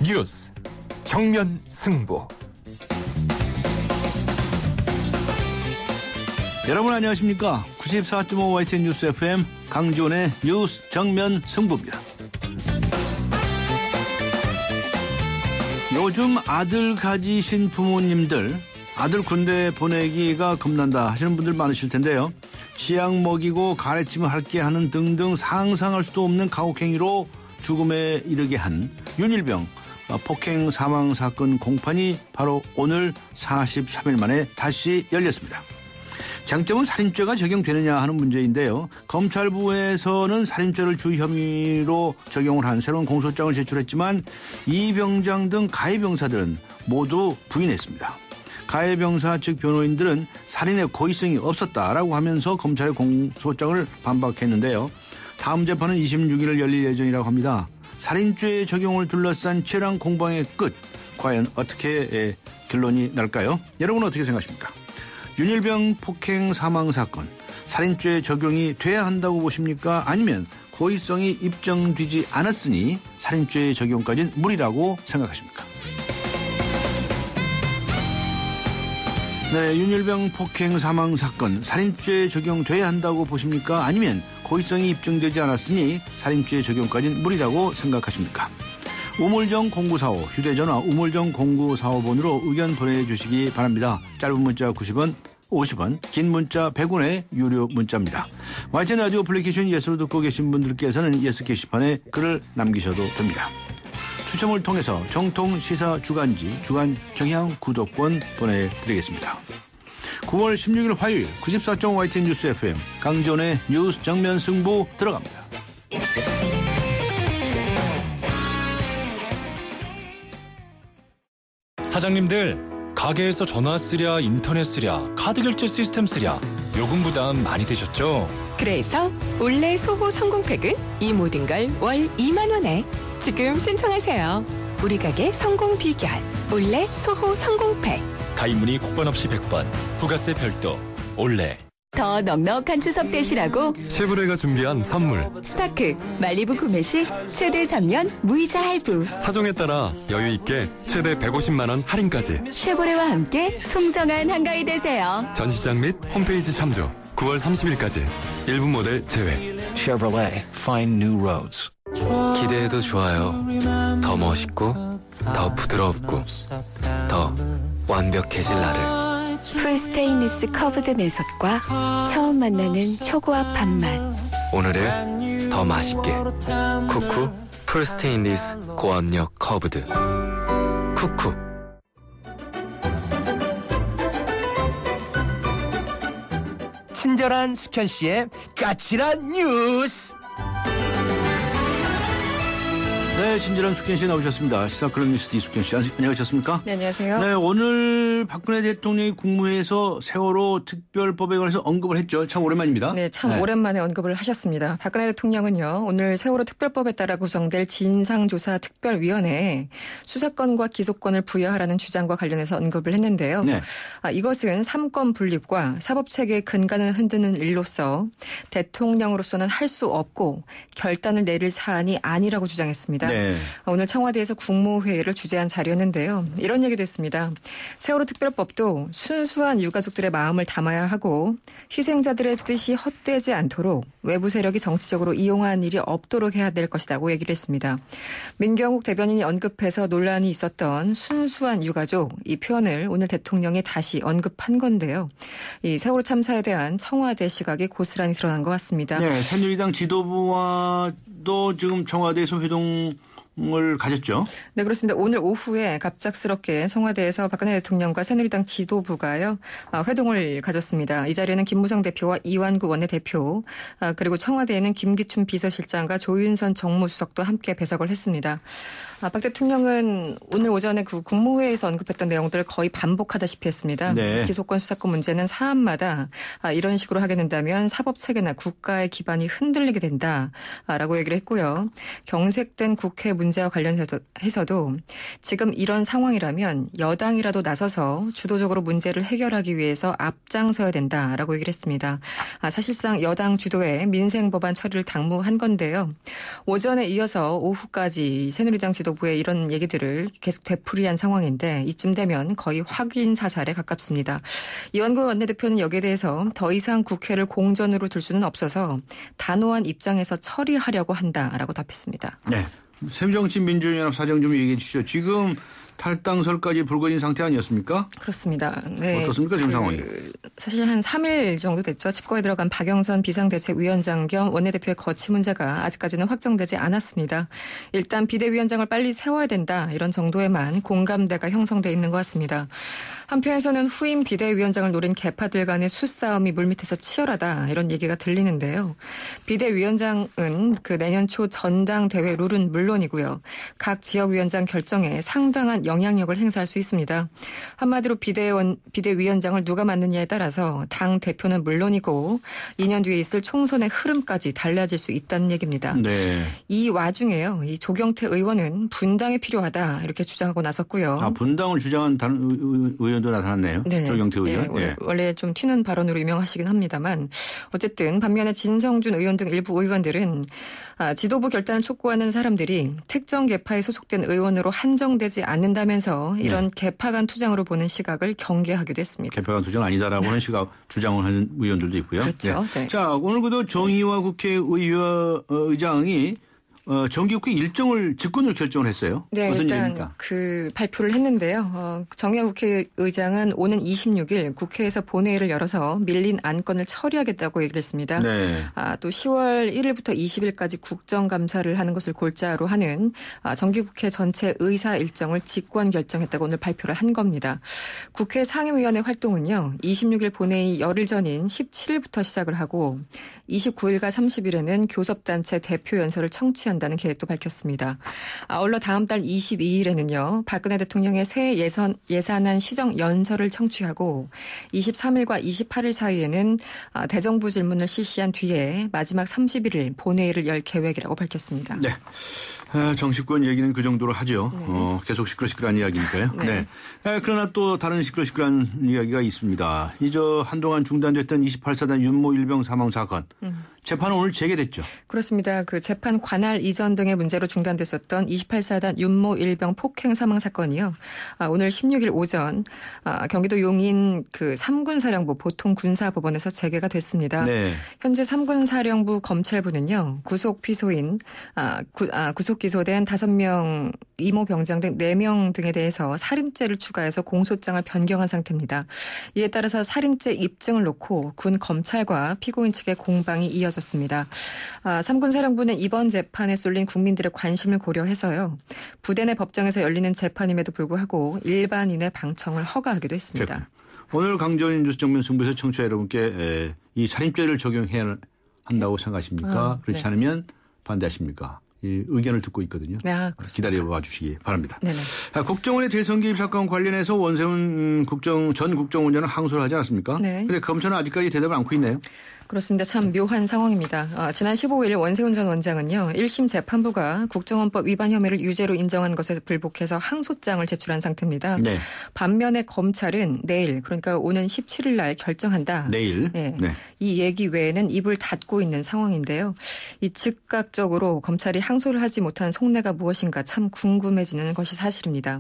뉴스 정면 승부. 여러분 안녕하십니까? 94.5 YTN 뉴스 FM 강지원의 뉴스 정면 승부입니다. 요즘 아들 가지신 부모님들 아들 군대 보내기가 겁난다 하시는 분들 많으실 텐데요. 치약 먹이고 가래침을 할게 하는 등등 상상할 수도 없는 가혹행위로 죽음에 이르게 한 윤일병 폭행 사망 사건 공판이 바로 오늘 43일 만에 다시 열렸습니다. 쟁점은 살인죄가 적용되느냐 하는 문제인데요. 검찰부에서는 살인죄를 주 혐의로 적용을 한 새로운 공소장을 제출했지만 이 병장 등 가해 병사들은 모두 부인했습니다. 가해 병사 측 변호인들은 살인의 고의성이 없었다라고 하면서 검찰의 공소장을 반박했는데요. 다음 재판은 26일 열릴 예정이라고 합니다. 살인죄 적용을 둘러싼 치열한 공방의 끝, 과연 어떻게 결론이 날까요? 여러분은 어떻게 생각하십니까? 윤일병 폭행 사망 사건, 살인죄 적용이 돼야 한다고 보십니까? 아니면 고의성이 입증되지 않았으니 살인죄 적용까지는 무리라고 생각하십니까? 네, 윤일병 폭행 사망 사건, 살인죄 적용돼야 한다고 보십니까? 아니면 고의성이 입증되지 않았으니 살인죄 적용까지는 무리라고 생각하십니까? 우물정 0945 휴대전화 우물정 0945번으로 의견 보내주시기 바랍니다. 짧은 문자 90원, 50원, 긴 문자 100원의 유료 문자입니다. YTN 라디오 애플리케이션 예스로 듣고 계신 분들께서는 예스 게시판에 글을 남기셔도 됩니다. 추첨을 통해서 정통 시사 주간지 주간 경향 구독권 보내드리겠습니다. 9월 16일 화요일 94.5 YTN 뉴스 FM 강지원의 뉴스 정면 승부 들어갑니다. 사장님들, 가게에서 전화 쓰랴 인터넷 쓰랴 카드 결제 시스템 쓰랴 요금 부담 많이 되셨죠? 그래서 올레 소호 성공팩은 이 모든 걸 월 2만 원에 지금 신청하세요. 우리 가게 성공 비결 올레 소호 성공팩. 가입 문의 국번 없이 100번, 부가세 별도, 올레. 더 넉넉한 추석 되시라고 쉐보레가 준비한 선물. 스파크 말리부 구매 시 최대 3년 무이자 할부. 사정에 따라 여유 있게 최대 150만 원 할인까지. 쉐보레와 함께 풍성한 한가위 되세요. 전시장 및 홈페이지 참조. 9월 30일까지 일부 모델 제외. Chevrolet, find new roads. 기대해도 좋아요. 더 멋있고 더 부드럽고 더 완벽해질 나를. 풀 스테인리스 커브드 내솥과 처음 만나는 초고압 밥맛. 오늘을 더 맛있게. 쿠쿠 풀 스테인리스 고압력 커브드. 쿠쿠. 친절한 숙현 씨의 까칠한 뉴스. 네, 친절한 숙현 씨 나오셨습니다. 시사 클럽니스트 이숙현 씨 안녕하셨습니까? 네, 안녕하세요. 네, 오늘 박근혜 대통령이 국무회에서 세월호 특별법에 관해서 언급을 했죠. 참 오랜만입니다. 네, 참 오랜만에 언급을 하셨습니다. 박근혜 대통령은요, 오늘 세월호 특별법에 따라 구성될 진상조사특별위원회에 수사권과 기소권을 부여하라는 주장과 관련해서 언급을 했는데요. 네. 이것은 삼권 분립과 사법체계의 근간을 흔드는 일로서 대통령으로서는 할 수 없고 결단을 내릴 사안이 아니라고 주장했습니다. 네. 오늘 청와대에서 국무회의를 주재한 자리였는데요. 이런 얘기도 했습니다. 세월호 특별법도 순수한 유가족들의 마음을 담아야 하고 희생자들의 뜻이 헛되지 않도록 외부 세력이 정치적으로 이용한 일이 없도록 해야 될 것이라고 얘기를 했습니다. 민경욱 대변인이 언급해서 논란이 있었던 순수한 유가족, 이 표현을 오늘 대통령이 다시 언급한 건데요. 이 세월호 참사에 대한 청와대 시각이 고스란히 드러난 것 같습니다. 네, 새누리당 지도부와도 지금 청와대에서 회동을 가졌죠. 네, 그렇습니다. 오늘 오후에 갑작스럽게 청와대에서 박근혜 대통령과 새누리당 지도부가요 회동을 가졌습니다. 이 자리에는 김무성 대표와 이완구 원내대표 그리고 청와대에는 김기춘 비서실장과 조윤선 정무수석도 함께 배석을 했습니다. 박 대통령은 오늘 오전에 그 국무회의에서 언급했던 내용들을 거의 반복하다시피 했습니다. 네. 기소권 수사권 문제는 사안마다 이런 식으로 하게 된다면 사법체계나 국가의 기반이 흔들리게 된다라고 얘기를 했고요. 경색된 국회 문제와 관련해서도 지금 이런 상황이라면 여당이라도 나서서 주도적으로 문제를 해결하기 위해서 앞장서야 된다라고 얘기를 했습니다. 사실상 여당 주도의 민생법안 처리를 당무한 건데요. 오전에 이어서 오후까지 새누리당 지도부의 이런 얘기들을 계속 되풀이한 상황인데 이쯤 되면 거의 확인 사살에 가깝습니다. 이완구 원내대표는 여기에 대해서 더 이상 국회를 공전으로 둘 수는 없어서 단호한 입장에서 처리하려고 한다라고 답했습니다. 네. 새정치민주연합 사정 좀 얘기해 주시죠. 지금 탈당설까지 불거진 상태 아니었습니까? 그렇습니다. 네. 어떻습니까 지금 상황이? 사실 한 3일 정도 됐죠. 집거에 들어간 박영선 비상대책위원장 겸 원내대표의 거취 문제가 아직까지는 확정되지 않았습니다. 일단 비대위원장을 빨리 세워야 된다 이런 정도에만 공감대가 형성돼 있는 것 같습니다. 한편에서는 후임 비대위원장을 노린 개파들 간의 수싸움이 물밑에서 치열하다 이런 얘기가 들리는데요. 비대위원장은 그 내년 초 전당대회 룰은 물론이고요. 각 지역위원장 결정에 상당한 영향력을 행사할 수 있습니다. 한마디로 비대위원장을 누가 맡느냐에 따라서 당 대표는 물론이고 2년 뒤에 있을 총선의 흐름까지 달라질 수 있다는 얘기입니다. 네. 이 와중에요. 이 조경태 의원은 분당이 필요하다 이렇게 주장하고 나섰고요. 분당을 주장한 다른 의원도 나타났네요. 네. 조경태 의원. 네. 원래 좀 튀는 발언으로 유명하시긴 합니다만 어쨌든 반면에 진성준 의원 등 일부 의원들은 지도부 결단을 촉구하는 사람들이 특정 계파에 소속된 의원으로 한정되지 않는다면서 이런 계파 간 투쟁으로 보는 시각을 경계하기도 했습니다. 계파 간 투쟁 아니다라고 하는 시각 주장을 하는 의원들도 있고요. 그렇죠. 네. 자, 오늘 그도 정의화 국회의장이 정기국회 일정을 직권으로 결정을 했어요. 네, 어떤 일단 얘기입니까? 그 발표를 했는데요. 정의화 국회의장은 오는 26일 국회에서 본회의를 열어서 밀린 안건을 처리하겠다고 얘기를 했습니다. 네. 또 10월 1일부터 20일까지 국정감사를 하는 것을 골자로 하는 정기국회 전체 의사 일정을 직권 결정했다고 오늘 발표를 한 겁니다. 국회 상임위원회 활동은요. 26일 본회의 열흘 전인 17일부터 시작을 하고 29일과 30일에는 교섭단체 대표 연설을 청취한다는 계획도 밝혔습니다. 아울러 다음 달 22일에는요. 박근혜 대통령의 새 예산안 시정 연설을 청취하고 23일과 28일 사이에는 대정부 질문을 실시한 뒤에 마지막 30일을 본회의를 열 계획이라고 밝혔습니다. 네. 정치권 얘기는 그 정도로 하죠. 계속 시끌시끌한 이야기니까요. 네. 그러나 또 다른 시끌시끌한 이야기가 있습니다. 한동안 중단됐던 28사단 윤모 일병 사망 사건. 재판은 오늘 재개됐죠. 그렇습니다. 그 재판 관할 이전 등의 문제로 중단됐었던 28사단 윤모 일병 폭행 사망 사건이요. 오늘 16일 오전 경기도 용인 그 3군사령부 보통군사법원에서 재개가 됐습니다. 네. 현재 3군사령부 검찰부는요. 구속 피소인 구속 기소된 5명 이모 병장 등 4명 등에 대해서 살인죄를 추가해서 공소장을 변경한 상태입니다. 이에 따라서 살인죄 입증을 놓고 군 검찰과 피고인 측의 공방이 이어졌습니다. 3군 사령부는 이번 재판에 쏠린 국민들의 관심을 고려해서요. 부대 내 법정에서 열리는 재판임에도 불구하고 일반인의 방청을 허가하기도 했습니다. 그렇군요. 오늘 강조인 뉴스 정면 승부에서 청취자 여러분께 이 살인죄를 적용해야 한다고 생각하십니까? 그렇지 않으면 반대하십니까? 이 의견을 듣고 있거든요. 네, 기다려봐 주시기 바랍니다. 네네. 국정원의 대선 개입 사건 관련해서 원세훈 전 국정원장은 항소를 하지 않았습니까? 네. 그런데 검찰은 아직까지 대답을 않고 있네요. 그렇습니다. 참 묘한 상황입니다. 지난 15일 원세훈 전 원장은요. 1심 재판부가 국정원법 위반 혐의를 유죄로 인정한 것에 불복해서 항소장을 제출한 상태입니다. 네. 반면에 검찰은 내일 그러니까 오는 17일 날 결정한다. 내일. 네. 네. 이 얘기 외에는 입을 닫고 있는 상황인데요. 이 즉각적으로 검찰이 항소를 하지 못한 속내가 무엇인가 참 궁금해지는 것이 사실입니다.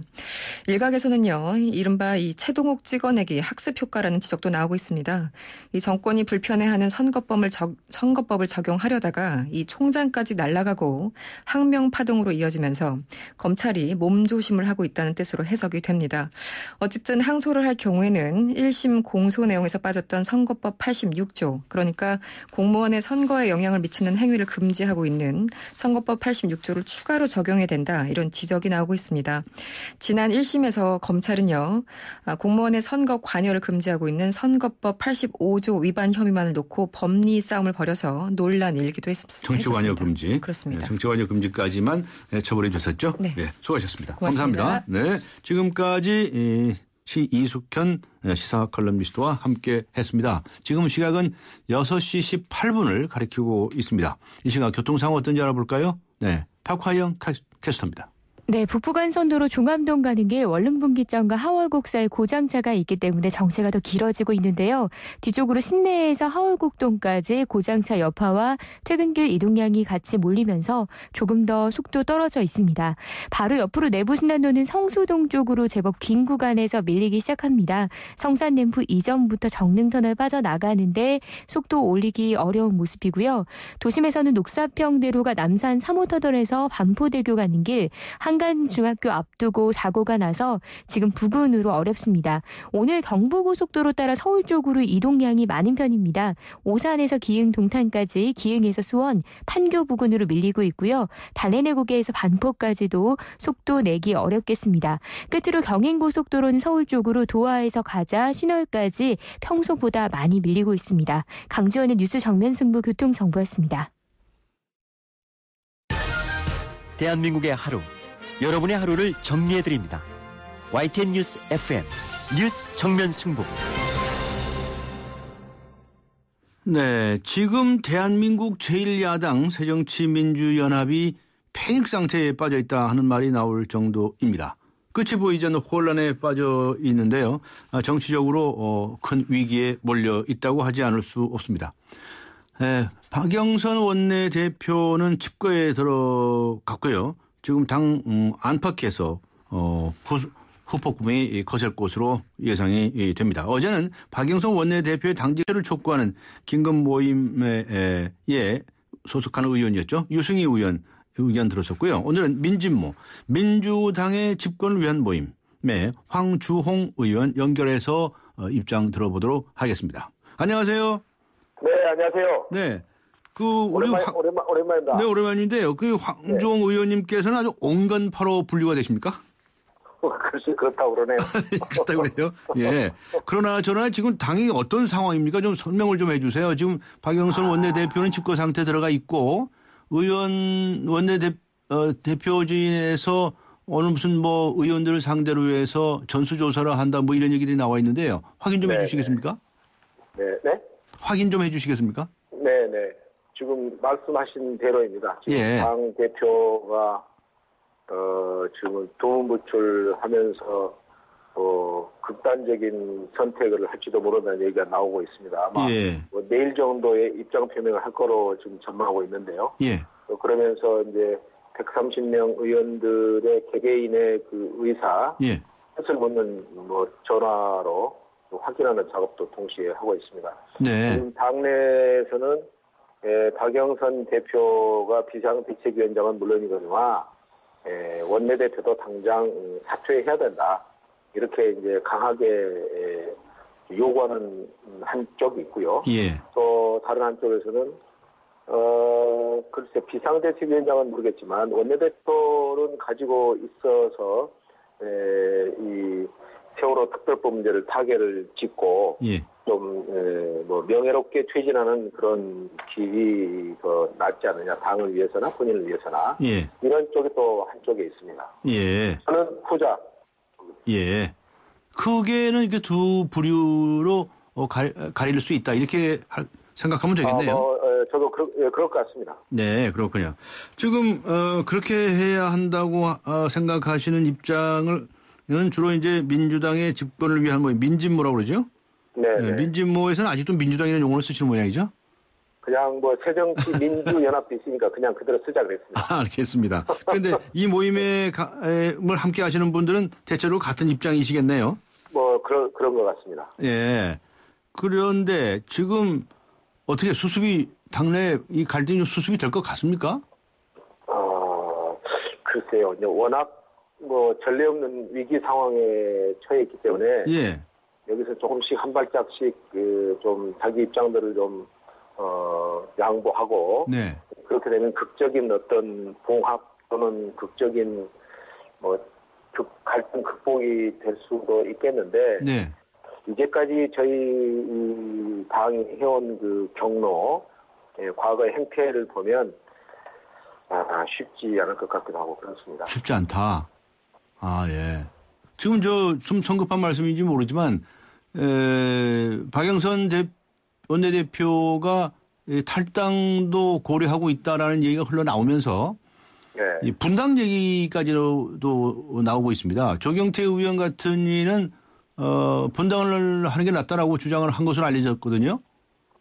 일각에서는요. 이른바 이 최동욱 찍어내기 학습 효과라는 지적도 나오고 있습니다. 이 정권이 불편해하는 선거법을 적용하려다가 이 총장까지 날아가고 항명 파동으로 이어지면서 검찰이 몸조심을 하고 있다는 뜻으로 해석이 됩니다. 어쨌든 항소를 할 경우에는 1심 공소 내용에서 빠졌던 선거법 86조 그러니까 공무원의 선거에 영향을 미치는 행위를 금지하고 있는 선거법 86조를 추가로 적용해야 된다 이런 지적이 나오고 있습니다. 지난 1심에서 검찰은요. 공무원의 선거 관여를 금지하고 있는 선거법 85조 위반 혐의만을 놓고 법리 싸움을 벌여서 논란이 일기도 했습니다. 정치관여 금지. 그렇습니다. 네, 정치관여 금지까지만 처벌해 주셨죠? 네. 네, 수고하셨습니다. 고맙습니다. 감사합니다. 네, 지금까지 이숙현 시사 컬럼니스트와 함께 했습니다. 지금 시각은 6시 18분을 가리키고 있습니다. 이 시각 교통 상황 어떤지 알아볼까요? 네, 박화영 캐스터입니다. 네, 북부간선도로 종암동 가는 길 원릉분기점과 하월곡 사이 고장차가 있기 때문에 정체가 더 길어지고 있는데요. 뒤쪽으로 신내에서 하월곡동까지 고장차 여파와 퇴근길 이동량이 같이 몰리면서 조금 더 속도 떨어져 있습니다. 바로 옆으로 내부순환도는 성수동 쪽으로 제법 긴 구간에서 밀리기 시작합니다. 성산램프 이전부터 정릉터널 빠져나가는데 속도 올리기 어려운 모습이고요. 도심에서는 녹사평대로가 남산 3호터널에서 반포대교 가는 길 한간중학교 앞두고 사고가 나서 지금 부근으로 어렵습니다. 오늘 경부고속도로 따라 서울 쪽으로 이동량이 많은 편입니다. 오산에서 기흥 동탄까지, 기흥에서 수원, 판교 부근으로 밀리고 있고요. 달래내고개에서 반포까지도 속도 내기 어렵겠습니다. 끝으로 경인고속도로는 서울 쪽으로 도하에서 가자, 신월까지 평소보다 많이 밀리고 있습니다. 강지원의 뉴스 정면 승부 교통정보였습니다. 대한민국의 하루, 여러분의 하루를 정리해드립니다. YTN 뉴스 FM 뉴스 정면 승부. 네, 지금 대한민국 제1야당 새정치민주연합이 패닉 상태에 빠져 있다 하는 말이 나올 정도입니다. 끝이 보이지 않는 혼란에 빠져 있는데요. 정치적으로 큰 위기에 몰려 있다고 하지 않을 수 없습니다. 박영선 원내대표는 집거에 들어갔고요. 지금 당 안팎에서 후폭풍이 거셀 것으로 예상이 됩니다. 어제는 박영선 원내대표의 당직을 촉구하는 긴급 모임에 소속하는 의원이었죠. 유승희 의견 들었었고요. 오늘은 민진모, 민주당의 집권을 위한 모임에 황주홍 의원 연결해서 입장 들어보도록 하겠습니다. 안녕하세요. 네, 안녕하세요. 네. 오랜만입니다. 네, 오랜만인데요. 그 황주홍 의원님께서는 아주 온건파로 분류가 되십니까? 글쎄, 그렇다고 그러네요. 그렇다고 그래요? 예. 그러나 지금 당이 어떤 상황입니까? 좀 설명을 좀 해주세요. 지금 박영선 원내대표는 집거 상태에 들어가 있고, 대표진에서 오늘 무슨 의원들을 상대로 해서 전수조사를 한다 이런 얘기들이 나와 있는데요. 확인 좀 해주시겠습니까? 네. 확인 좀 해주시겠습니까? 네. 지금 말씀하신 대로입니다. 지금 당 대표가 지금 두문부출하면서 극단적인 선택을 할지도 모른다는 얘기가 나오고 있습니다. 아마 내일 정도에 입장 표명을 할 거로 지금 전망하고 있는데요. 그러면서 이제 130명 의원들의 개개인의 그 의사 뜻을 묻는 전화로 확인하는 작업도 동시에 하고 있습니다. 네. 지금 당내에서는 박영선 대표가 비상대책위원장은 물론이거니와 원내대표도 당장 사퇴해야 된다. 이렇게 이제 강하게 요구하는 한쪽이 있고요. 또 다른 한쪽에서는 글쎄 비상대책위원장은 모르겠지만 원내대표는 가지고 있어서 이 세월호 특별법 문제를 타결을 짓고 좀 명예롭게 퇴진하는 그런 길이 더 낫지 않느냐. 당을 위해서나 본인을 위해서나 이런 쪽이 또 한쪽에 있습니다. 저는 후자. 크게는 이렇게 두 부류로 가릴 수 있다. 이렇게 생각하면 되겠네요. 저도 그럴 것 같습니다. 네, 그렇군요. 지금 그렇게 해야 한다고 생각하시는 입장을 주로 이제 민주당의 집권을 위한 민진모라고 그러죠? 네. 민진모에서는 아직도 민주당이라는 용어를 쓰시는 모양이죠? 그냥 새정치민주연합도 있으니까 그냥 그대로 쓰자 그랬습니다. 알겠습니다. 그런데 이 모임에 함께 하시는 분들은 대체로 같은 입장이시겠네요? 그런 것 같습니다. 예. 그런데 지금 어떻게 당내 이 갈등이 좀 수습이 될 것 같습니까? 글쎄요. 워낙 전례 없는 위기 상황에 처해 있기 때문에 여기서 조금씩 한 발짝씩 좀 자기 입장들을 좀 양보하고 그렇게 되면 극적인 어떤 봉합 또는 극적인 갈등 극복이 될 수도 있겠는데 이제까지 저희 당이 해온 그 경로 과거의 행태를 보면 쉽지 않을 것 같기도 하고 그렇습니다. 쉽지 않다. 지금 좀 성급한 말씀인지 모르지만 박영선 원내대표가 탈당도 고려하고 있다라는 얘기가 흘러나오면서 네. 이 분당 얘기까지도 나오고 있습니다. 조경태 의원 같은 이는 분당을 하는 게 낫다라고 주장을 한 것으로 알려졌거든요.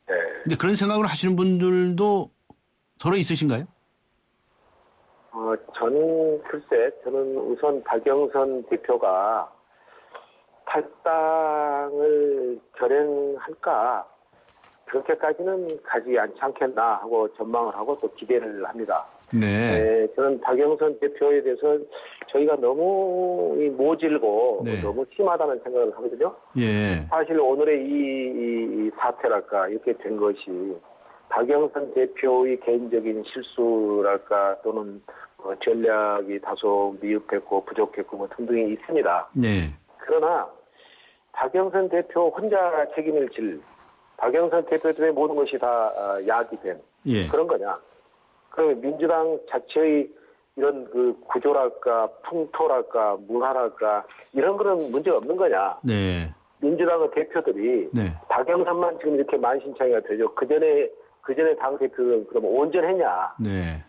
네. 근데 그런 생각을 하시는 분들도 서로 있으신가요? 저는 우선 박영선 대표가 탈당을 결행할까 그렇게까지는 가지 않지 않겠나 하고 전망을 하고 또 기대를 합니다. 네. 저는 박영선 대표에 대해서 저희가 너무 모질고 네. 너무 심하다는 생각을 하거든요. 예. 사실 오늘의 이 사태랄까 이렇게 된 것이 박영선 대표의 개인적인 실수랄까 또는 전략이 다소 미흡했고 부족했고 뭐 등등이 있습니다. 네. 그러나 박영선 대표 혼자 책임을 질 박영선 대표 때문에 모든 것이 다 야기된 예. 그런 거냐. 그럼 민주당 자체의 이런 그 구조랄까 풍토랄까 문화랄까 이런 거는 문제가 없는 거냐. 네. 민주당의 대표들이 네. 박영선만 지금 이렇게 만신창이가 되죠. 그 전에 당 대표는 그럼 온전했냐. 네.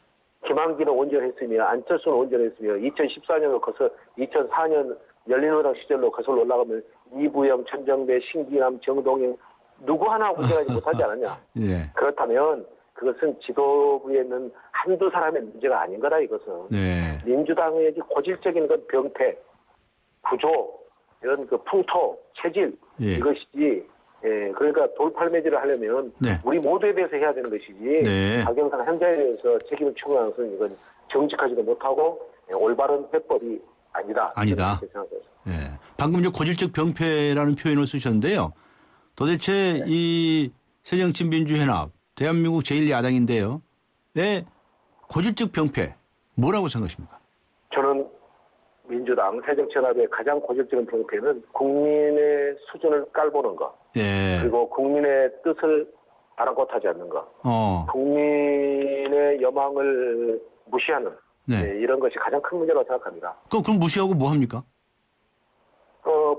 김한기는 온전했으며 안철수는 온전했으며 2014년으로 거서 2004년 열린우리당 시절로 거슬러 올라가면 이부영, 천정배, 신기남, 정동영 누구 하나 온전하지 못하지 않았냐. 예. 그렇다면 그것은 지도부에 있는 한두 사람의 문제가 아닌 거다 이것은. 네. 민주당의 고질적인 그 병태, 구조, 이런 그 풍토, 체질 예. 이것이지. 예, 그러니까 돌팔매질을 하려면 네. 우리 모두에 대해서 해야 되는 것이지. 네. 박영선 현장에 대해서 책임을 추구하는 것은 이건 정직하지도 못하고 올바른 해법이 아니다. 아니다. 예. 방금 이제 고질적 병폐라는 표현을 쓰셨는데요. 도대체 이 새정치민주연합 대한민국 제1야당인데요. 왜 고질적 병폐 뭐라고 생각하십니까? 저는 민주당 새정치연합의 가장 고질적인 병폐는 국민의 수준을 깔보는 것. 예. 그리고 국민의 뜻을 아랑곳하지 않는 것. 국민의 여망을 무시하는 네. 이런 것이 가장 큰 문제라고 생각합니다. 그럼 무시하고 뭐 합니까?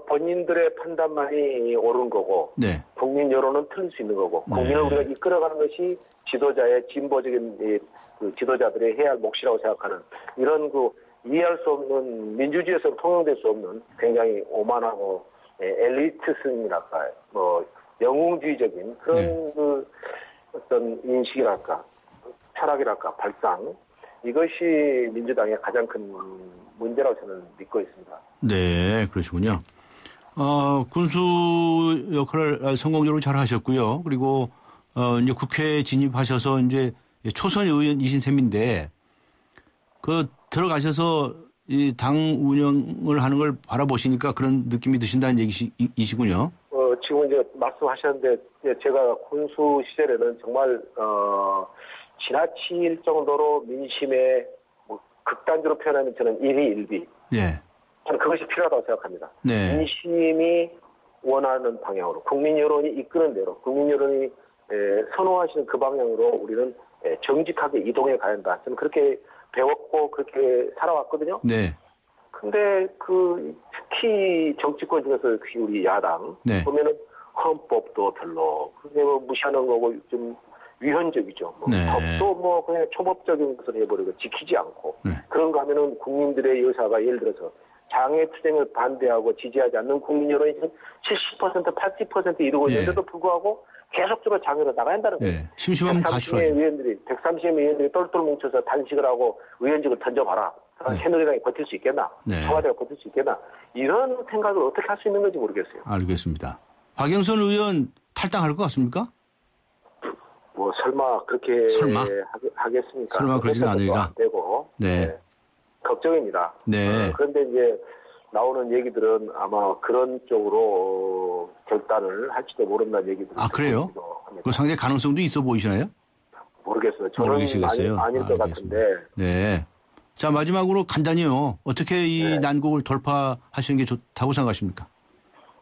본인들의 판단만이 옳은 거고 네. 국민 여론은 틀릴 수 있는 거고 국민을 우리가 이끌어가는 것이 지도자의 진보적인 그 지도자들의 해야 할 몫이라고 생각하는 이런 그 이해할 수 없는 민주주의에서 통용될 수 없는 굉장히 오만하고 엘리트성이랄까 뭐 영웅주의적인 그런 네. 그 어떤 인식이랄까 철학이랄까 발상 이것이 민주당의 가장 큰 문제라고 저는 믿고 있습니다. 네, 그러시군요. 군수 역할을 성공적으로 잘 하셨고요. 그리고 이제 국회에 진입하셔서 이제 초선 의원이신 셈인데 그 들어가셔서 이 당 운영을 하는 걸 바라보시니까 그런 느낌이 드신다는 얘기이시군요. 지금 이제 말씀하셨는데 제가 군수 시절에는 정말 지나칠 정도로 민심에 뭐 극단적으로 표현하면 저는 일희일비. 예. 저는 그것이 필요하다고 생각합니다. 네. 민심이 원하는 방향으로, 국민 여론이 이끄는 대로, 국민 여론이 선호하시는 그 방향으로 우리는 정직하게 이동해 가야 한다. 저는 그렇게 배웠고 그렇게 살아왔거든요. 네. 근데 특히 정치권 중에서 우리 야당 네. 보면은 헌법도 별로 그게 뭐 무시하는 거고 좀 위헌적이죠. 뭐 네. 법도 뭐 그냥 초법적인 것을 해버리고 지키지 않고 네. 그런가 하면은 국민들의 의사가 예를 들어서 장애 투쟁을 반대하고 지지하지 않는 국민 여론이 지금 70% 80% 이루고 있는데도 불구하고 계속적으로 장애로 나가야 한다는 거예요. 네. 심심하면 가출하죠. 130명 의원들이 똘똘 뭉쳐서 단식을 하고 의원직을 던져봐라. 그럼 새누리당이 버틸 수 있겠나? 네. 청와대가 버틸 수 있겠나? 이런 생각을 어떻게 할 수 있는 건지 모르겠어요. 알겠습니다. 박영선 의원 탈당할 것 같습니까? 뭐 설마 그렇게 하겠습니까? 설마 그러지는 않으리라. 안 되고. 네. 네. 걱정입니다. 네. 그런데 이제 나오는 얘기들은 아마 그런 쪽으로 결단을 할지도 모른다는 얘기들. 아, 그래요? 그 상당히 가능성도 있어 보이시나요? 모르겠어요. 저는 모르겠어요. 아닐 것 같은데. 네. 자, 마지막으로 간단히요. 어떻게 이 난국을 돌파하시는 게 좋다고 생각하십니까?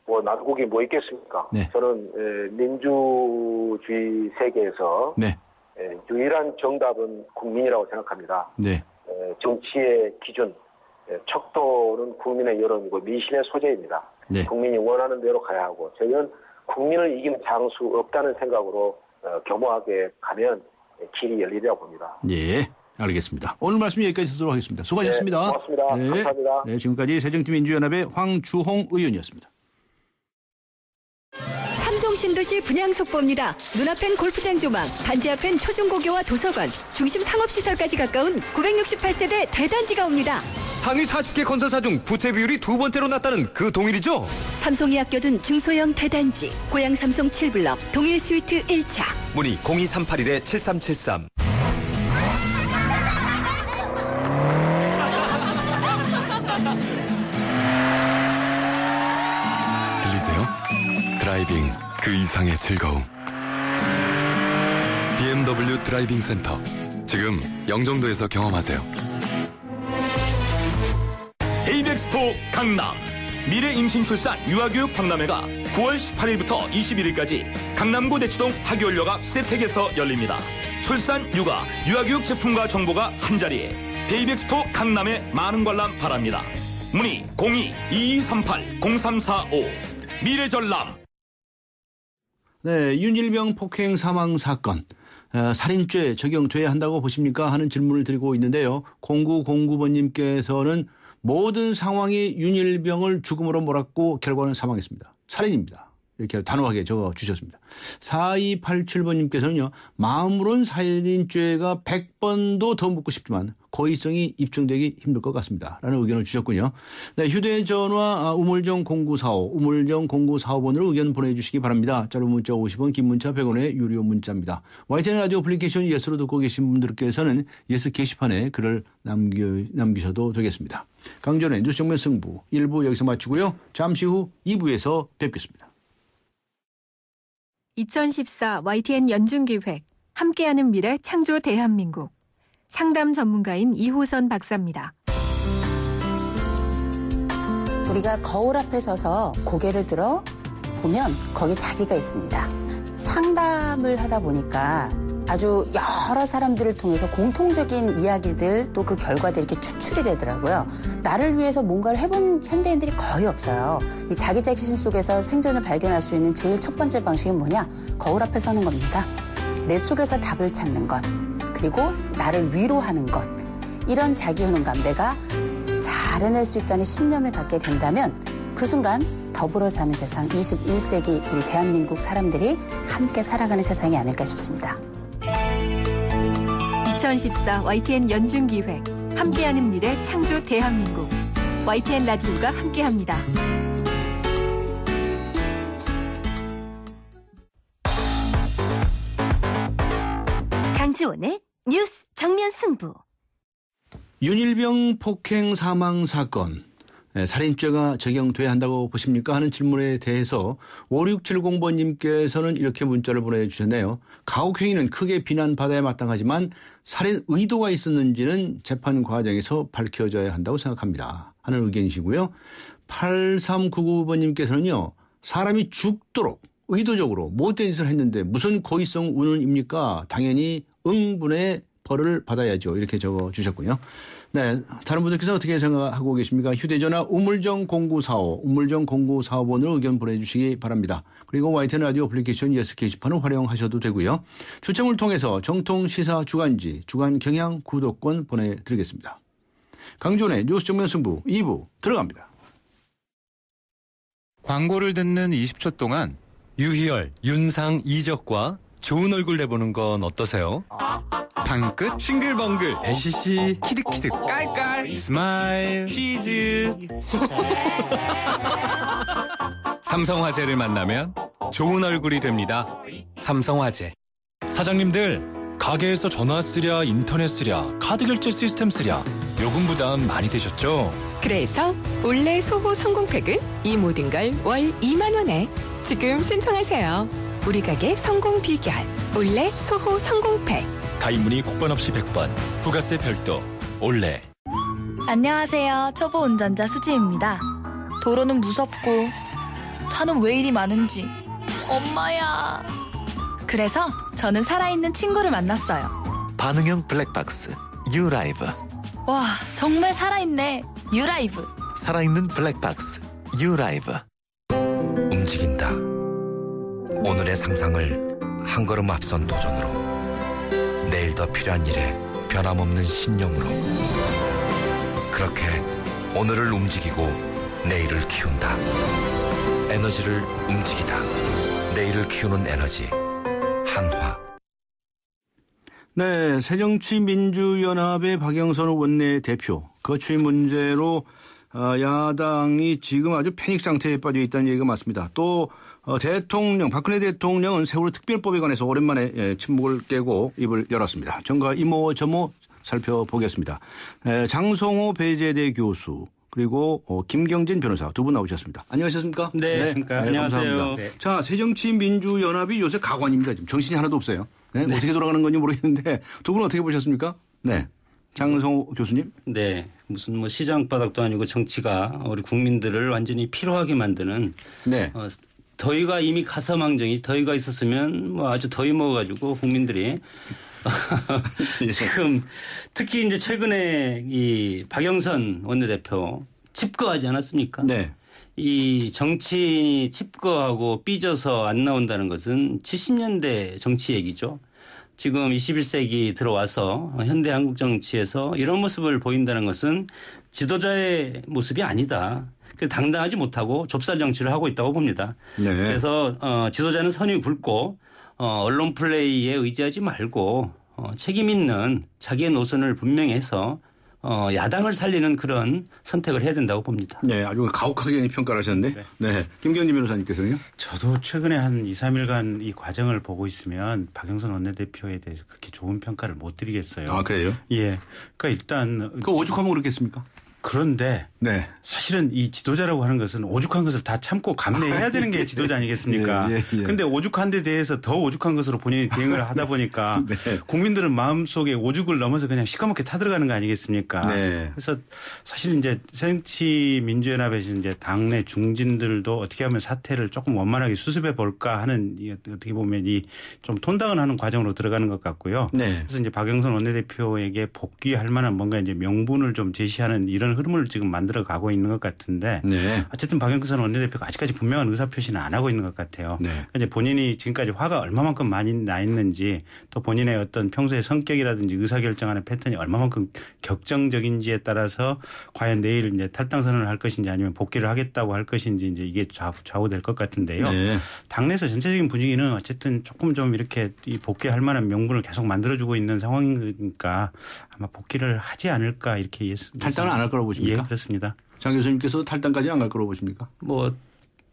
뭐 난국이 뭐 있겠습니까? 네. 저는 민주주의 세계에서 유일한 정답은 국민이라고 생각합니다. 네. 정치의 기준, 척도는 국민의 여론이고 민심의 소재입니다. 네. 국민이 원하는 대로 가야 하고 저희는 국민을 이기는 장수 없다는 생각으로 겸허하게 가면 길이 열리리라고 봅니다. 예, 알겠습니다. 오늘 말씀 여기까지 듣도록 하겠습니다. 수고하셨습니다. 네, 고맙습니다. 네. 감사합니다. 네, 지금까지 새정치민주연합의 황주홍 의원이었습니다. 삼성 신도시 분양 속보입니다. 눈앞엔 골프장 조망, 단지 앞엔 초중고교와 도서관, 중심 상업시설까지 가까운 968세대 대단지가 옵니다. 상위 40개 건설사 중 부채 비율이 두 번째로 낮다는 그 동일이죠? 삼성이 아껴둔 중소형 대단지, 고양 삼성 7블럭, 동일 스위트 1차. 문의 02381-7373. 들리세요? 드라이빙 그 이상의 즐거움. BMW 드라이빙 센터. 지금 영종도에서 경험하세요. 베이비엑스포 강남. 미래 임신 출산 유아교육 박람회가 9월 18일부터 21일까지 강남구 대치동 학교연료가 세택에서 열립니다. 출산, 육아, 유아교육 제품과 정보가 한자리에 베이비엑스포 강남에 많은 관람 바랍니다. 문의 02-2238-0345. 미래전람. 네, 윤일병 폭행 사망 사건. 살인죄 적용돼야 한다고 보십니까? 하는 질문을 드리고 있는데요. 0909번님께서는 모든 상황이 윤일병을 죽음으로 몰았고 결과는 사망했습니다. 살인입니다. 이렇게 단호하게 적어주셨습니다. 4287번님께서는요. 마음으론 살인죄가 100번도 더 묻고 싶지만 고의성이 입증되기 힘들 것 같습니다. 라는 의견을 주셨군요. 네, 휴대전화 우물정 0945, 우물정 0945번으로 의견 보내주시기 바랍니다. 짧은 문자 50원, 긴 문자 100원의 유료 문자입니다. YTN 라디오 애플리케이션 예스로 듣고 계신 분들께서는 예스 게시판에 글을 남기셔도 되겠습니다. 강전의 뉴스 정면 승부 1부 여기서 마치고요. 잠시 후 2부에서 뵙겠습니다. 2014 YTN 연중기획 함께하는 미래 창조 대한민국. 상담 전문가인 이호선 박사입니다. 우리가 거울 앞에 서서 고개를 들어 보면 거기 자기가 있습니다. 상담을 하다 보니까 아주 여러 사람들을 통해서 공통적인 이야기들 또 그 결과들이 이렇게 추출이 되더라고요. 나를 위해서 뭔가를 해본 현대인들이 거의 없어요. 이 자기 자신 속에서 생존을 발견할 수 있는 제일 첫 번째 방식은 뭐냐? 거울 앞에 서는 겁니다. 내 속에서 답을 찾는 것, 그리고 나를 위로하는 것. 이런 자기 효능감, 내가 잘 해낼 수 있다는 신념을 갖게 된다면 그 순간 더불어 사는 세상, 21세기 우리 대한민국 사람들이 함께 살아가는 세상이 아닐까 싶습니다. 2014 YTN 연중기획 함께하는 미래 창조 대한민국. YTN 라디오가 함께합니다. 강지원의 뉴스 정면 승부. 윤일병 폭행 사망 사건. 살인죄가 적용돼야 한다고 보십니까? 하는 질문에 대해서 5670번님께서는 이렇게 문자를 보내주셨네요. 가혹행위는 크게 비난받아야 마땅하지만 살인 의도가 있었는지는 재판 과정에서 밝혀져야 한다고 생각합니다. 하는 의견이시고요. 8399번님께서는요. 사람이 죽도록 의도적으로 못된 짓을 했는데 무슨 고의성 운운입니까? 당연히 응분의 벌을 받아야죠. 이렇게 적어주셨군요. 네, 다른 분들께서 어떻게 생각하고 계십니까? 휴대전화 우물정 0945, 우물정 0945번으로 의견 보내주시기 바랍니다. 그리고 YTN 라디오 애플리케이션 예스 게시판을 활용하셔도 되고요. 추첨을 통해서 정통 시사 주간지, 주간 경향 구독권 보내드리겠습니다. 강존의 뉴스 정면 승부 2부 들어갑니다. 광고를 듣는 20초 동안 유희열, 윤상, 이적과 좋은 얼굴 내보는 건 어떠세요? 방끝, 싱글벙글, 애시시, 키득키득, 깔깔, 스마일, 치즈. 삼성화재를 만나면 좋은 얼굴이 됩니다. 삼성화재. 사장님들, 가게에서 전화 쓰랴, 인터넷 쓰랴, 카드 결제 시스템 쓰랴, 요금 부담 많이 되셨죠? 그래서 올레 소호 성공팩은 이 모든 걸 월 2만 원에 지금 신청하세요. 우리 가게 성공 비결 올레 소호 성공팩. 가입 문의 국번 없이 100번. 부가세 별도 올레. 안녕하세요. 초보 운전자 수지입니다. 도로는 무섭고 차는 왜 이리 많은지 엄마야. 그래서 저는 살아있는 친구를 만났어요. 반응형 블랙박스 유라이브. 와, 정말 살아있네. 유라이브. 살아있는 블랙박스 유라이브. 움직인다. 오늘의 상상을 한 걸음 앞선 도전으로. 내일 더 필요한 일에 변함없는 신념으로 그렇게 오늘을 움직이고 내일을 키운다. 에너지를 움직이다. 내일을 키우는 에너지 한화. 네, 새정치민주연합의 박영선 원내대표 그 취임 문제로 야당이 지금 아주 패닉 상태에 빠져 있다는 얘기가 맞습니다. 또 대통령 박근혜 대통령은 세월호 특별법에 관해서 오랜만에 침묵을 깨고 입을 열었습니다. 정가 이모저모 살펴보겠습니다. 장성호 배재대 교수 그리고 김경진 변호사 두 분 나오셨습니다. 안녕하셨습니까? 네, 안녕하세요. 네. 자, 새정치민주연합이 요새 가관입니다. 지금 정신이 하나도 없어요. 네? 네. 어떻게 돌아가는 건지 모르겠는데 두 분은 어떻게 보셨습니까? 네. 장성호 교수님. 네. 무슨 뭐 시장 바닥도 아니고 정치가 우리 국민들을 완전히 피로하게 만드는 네. 더위가 이미 가서망정이 더위가 있었으면 뭐 아주 더위 먹어가지고 국민들이 지금 특히 이제 최근에 이 박영선 원내대표 칩거하지 않았습니까? 네. 이 정치인이 칩거하고 삐져서 안 나온다는 것은 70년대 정치 얘기죠. 지금 21세기 들어와서 현대 한국 정치에서 이런 모습을 보인다는 것은 지도자의 모습이 아니다. 당당하지 못하고 좁쌀 정치를 하고 있다고 봅니다. 네. 그래서 지도자는 선이 굵고 언론 플레이에 의지하지 말고 책임 있는 자기의 노선을 분명히 해서 야당을 살리는 그런 선택을 해야 된다고 봅니다. 네, 아주 가혹하게 평가를 하셨는데. 네. 김경진 변호사님께서는요? 저도 최근에 한 2, 3일간 이 과정을 보고 있으면 박영선 원내대표에 대해서 그렇게 좋은 평가를 못 드리겠어요. 아, 그래요? 예. 그러니까 일단. 그 오죽하면 그렇겠습니까? 그런데 네. 사실은 이 지도자라고 하는 것은 오죽한 것을 다 참고 감내해야 되는 게 지도자 아니겠습니까? 그런데 오죽한 데 대해서 더 오죽한 것으로 본인이 대응을 하다 보니까 네. 국민들은 마음속에 오죽을 넘어서 그냥 시커멓게 타들어가는 거 아니겠습니까? 네. 그래서 사실 이제 새정치민주연합에서 이제 당내 중진들도 어떻게 하면 사태를 조금 원만하게 수습해 볼까 하는 어떻게 보면 이 좀 톤다운하는 과정으로 들어가는 것 같고요. 네. 그래서 이제 박영선 원내대표에게 복귀할 만한 뭔가 이제 명분을 좀 제시하는 이런 흐름을 지금 만들어 가고 있는 것 같은데 네. 어쨌든 박영선 원내대표가 아직까지 분명한 의사표시는 안 하고 있는 것 같아요. 네. 이제 본인이 지금까지 화가 얼마만큼 많이 나 있는지 또 본인의 어떤 평소의 성격이라든지 의사결정하는 패턴이 얼마만큼 격정적인지에 따라서 과연 내일 이제 탈당 선언을 할 것인지 아니면 복귀를 하겠다고 할 것인지 이제 이게 좌우될 것 같은데요. 네. 당내에서 전체적인 분위기는 어쨌든 조금 좀 이렇게 이 복귀할 만한 명분을 계속 만들어주고 있는 상황이니까 아마 복귀를 하지 않을까 이렇게 탈당은 안 할 거라고 보십니까? 예, 그렇습니다. 장 교수님께서 탈당까지 안 갈 거라고 보십니까? 뭐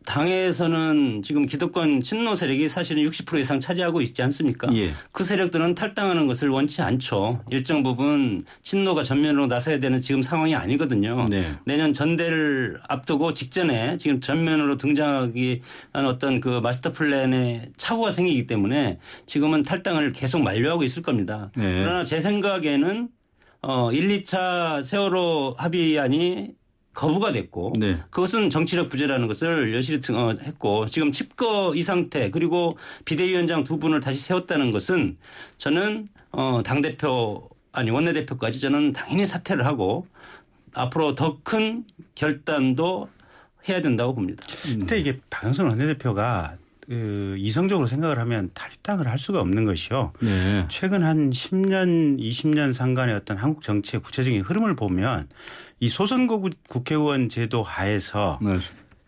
당에서는 지금 기득권 친노 세력이 사실은 60% 이상 차지하고 있지 않습니까? 예. 그 세력들은 탈당하는 것을 원치 않죠. 일정 부분 친노가 전면으로 나서야 되는 지금 상황이 아니거든요. 네. 내년 전대를 앞두고 직전에 지금 전면으로 등장하기 하는 어떤 그 마스터 플랜에 착오가 생기기 때문에 지금은 탈당을 계속 만류하고 있을 겁니다. 네. 그러나 제 생각에는 1, 2차 세월호 합의안이 거부가 됐고 네. 그것은 정치력 부재라는 것을 여실히 했고 지금 칩거 이 상태 그리고 비대위원장 두 분을 다시 세웠다는 것은 저는 당대표 아니 원내대표까지 저는 당연히 사퇴를 하고 앞으로 더 큰 결단도 해야 된다고 봅니다. 근데 이게 박영선 원내대표가 이성적으로 생각을 하면 탈당을 할 수가 없는 것이요. 네. 최근 한 10년, 20년 상간의 어떤 한국 정치의 구체적인 흐름을 보면 이 소선거 국회의원 제도 하에서 네.